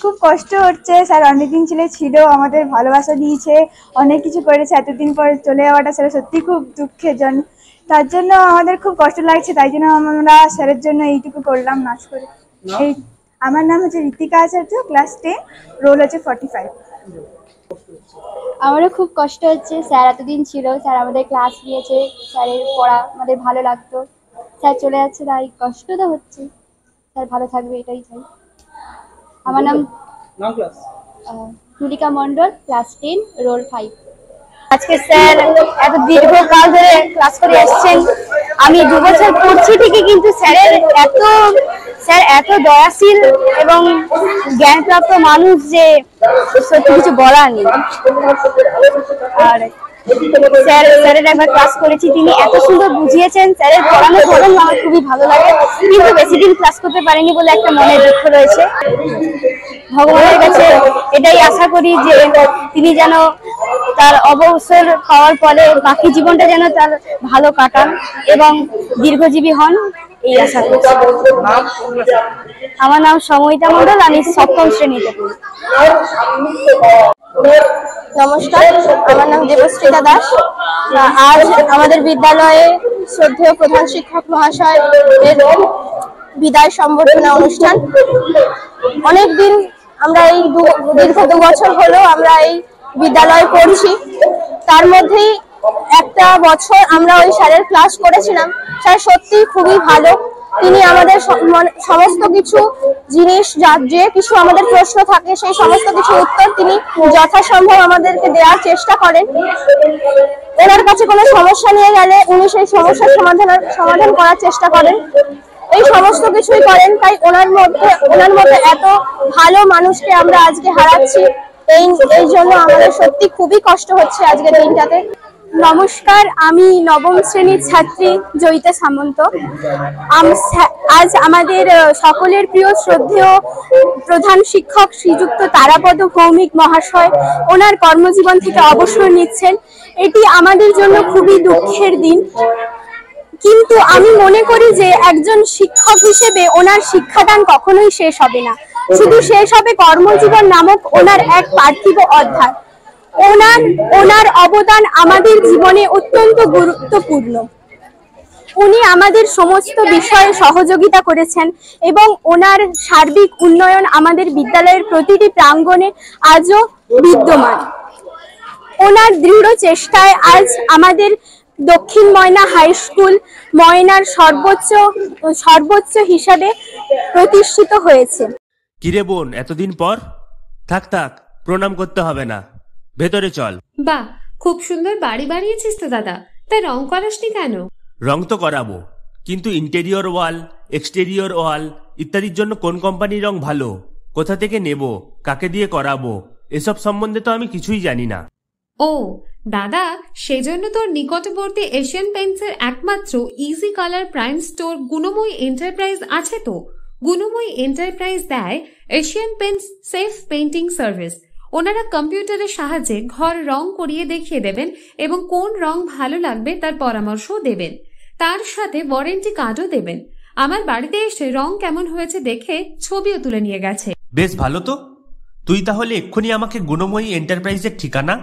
খুব কষ্ট হচ্ছে, স্যার অনেকদিন ছিল আমাদের ভালোবাসা দিয়েছে, অনেক কিছু করেছে, এতদিন পর চলে যাওয়াটা স্যার সত্যি খুব দুঃখের জন্য, তার জন্য আমাদের খুব কষ্ট লাগছে, তাই জন্য আমরা স্যারের জন্য এইটুকু করলাম নাচ করে। এই আমার নাম হচ্ছে ঋতিকা আচার্য, ক্লাস 10, রোল হচ্ছে 45। আমারও খুব কষ্ট হচ্ছে, স্যার এতদিন ছিল, স্যার আমাদের ক্লাস নিয়েছে, স্যারের পড়া আমাদের ভালো লাগতো, স্যার চলে যাচ্ছে তাই কষ্ট তো হচ্ছে। স্যার ভালো থাকবে এটাই চাই। আমার নাম তুলিকা মণ্ডল, ক্লাস 10, রোল 5। আজকে স্যার এত দীর্ঘকাল ধরে ক্লাস করে এসছেন, আমি 2 বছর পড়ছি ঠিকই, কিন্তু স্যার এত দয়াশীল এবং জ্ঞানপ্রাপ্ত মানুষ যে সত্যি কিছু বলার নেই। আর স্যারের একবার ক্লাস করেছি, তিনি এত সুন্দর বুঝিয়েছেন, স্যারের পড়ানোর ধরন আমার খুবই ভালো লাগে, কিন্তু বেশি দিন ক্লাস করতে পারিনি বলে একটা মনে দুঃখ রয়েছে। ভগবানের কাছে এটাই আশা করি যে তিনি যেন তার অবসর পাওয়ার পরে বাকি জীবনটা যেন তার ভালো কাটান এবং দীর্ঘজীবী হন, এই আশা করছি। আমার নাম সময়িতা মণ্ডল, আমি 7ম শ্রেণীতে পড়ি। নমস্কার, আমার নাম দেবশ্রীতা দাস। আজ আমাদের বিদ্যালয়ে শ্রদ্ধেয় প্রধান শিক্ষক মহাশয় এর বিদায় সম্বর্ধনা অনুষ্ঠান। অনেকদিন আমরা এই দীর্ঘ 2 বছর হলো আমরা এই বিদ্যালয়ে পড়ছি, তার মধ্যেই একটা বছর আমরা ওই স্যারের ক্লাস করেছিলাম। স্যার সত্যি খুবই ভালো, তিনি আমাদের সমস্ত কিছু জিনিস, যে কিছু আমাদের প্রশ্ন থাকে সেই সমস্ত কিছু উত্তর তিনি যথাসম্ভব আমাদেরকে দেওয়ার চেষ্টা করেন। ওনার কাছে কোনো সমস্যা নিয়ে গেলে উনি সেই সমস্যার সমাধান করার চেষ্টা করেন, এই সমস্ত কিছুই করেন। তাই ওনার মধ্যে এত ভালো মানুষকে আমরা আজকে হারাচ্ছি, এই জন্য আমাদের সত্যি খুবই কষ্ট হচ্ছে আজকের দিনটাতে। নমস্কার, আমি 9ম শ্রেণীর ছাত্রী জয়িতা সামন্ত। আজ আমাদের সকলের প্রিয় শ্রদ্ধেয় প্রধান শিক্ষক শ্রীযুক্ত তারাপদ ভৌমিক মহাশয় ওনার কর্মজীবন থেকে অবসর নিচ্ছেন। এটি আমাদের জন্য খুবই দুঃখের দিন, কিন্তু আমি মনে করি যে একজন শিক্ষক হিসেবে ওনার শিক্ষাদান কখনোই শেষ হবে না, শুধু শেষ হবে কর্মজীবন নামক ওনার এক পার্থিব অধ্যায়। ওনার অবদান আমাদের জীবনে অত্যন্ত গুরুত্বপূর্ণ। উনি আমাদের সমস্ত বিষয়ে সহযোগিতা করেছেন এবং ওনার সার্বিক উন্নয়ন আমাদের বিদ্যালয়ের প্রতিটি প্রাঙ্গণে আজও বিদ্যমান। ওনার দৃঢ় চেষ্টায় আজ আমাদের দক্ষিণ ময়না হাই স্কুল ময়নার সর্বোচ্চ হিসাবে প্রতিষ্ঠিত হয়েছে। কিরে বোন, এতদিন পর? থাক প্রণাম করতে হবে না, ভেতরে চল। বাহ, খুব সুন্দর বাড়ি বানিয়েছিস তো দাদা, তাই রং করাসনি কেন? রং তো করাবো, কিন্তু ইন্টেরিয়র ওয়াল, এক্সটেরিয়র ওয়াল ইত্যাদির জন্য কোন কোম্পানির রং ভালো, কোথা থেকে নেব, কাকে দিয়ে করাবো, এসব সম্বন্ধে তো আমি কিছুই জানি না। ও দাদা, সেজন্য তোর নিকটবর্তী এশিয়ান পেইন্টসের একমাত্র easy colour prime store Gunamoyee enterprise আছে তো। গুণময়ী এন্টারপ্রাইজ দেয় Asian Paints safe painting service. ওনারা কম্পিউটারের সাহায্যে ঘর রং করিয়ে দেখিয়ে দেবেন এবং কোন রং ভালো লাগবে তার পরামর্শও দেবেন, তার সাথে ওয়ারেন্টি কার্ডও দেবেন। আমার বাড়িতে এসে রং কেমন হয়েছে দেখে ছবিও তুলে নিয়ে গেছে। বেশ ভালো তো, তুই তাহলে এক্ষুনি আমাকে গুণময়ী এন্টারপ্রাইজের ঠিকানা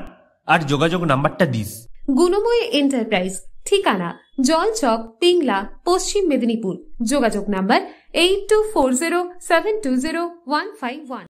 আর যোগাযোগ নাম্বারটা দিস। গুণময়ী এন্টারপ্রাইজ, ঠিকানা জলচক, পিংলা, পশ্চিম মেদিনীপুর। যোগাযোগ নাম্বার 8240720151।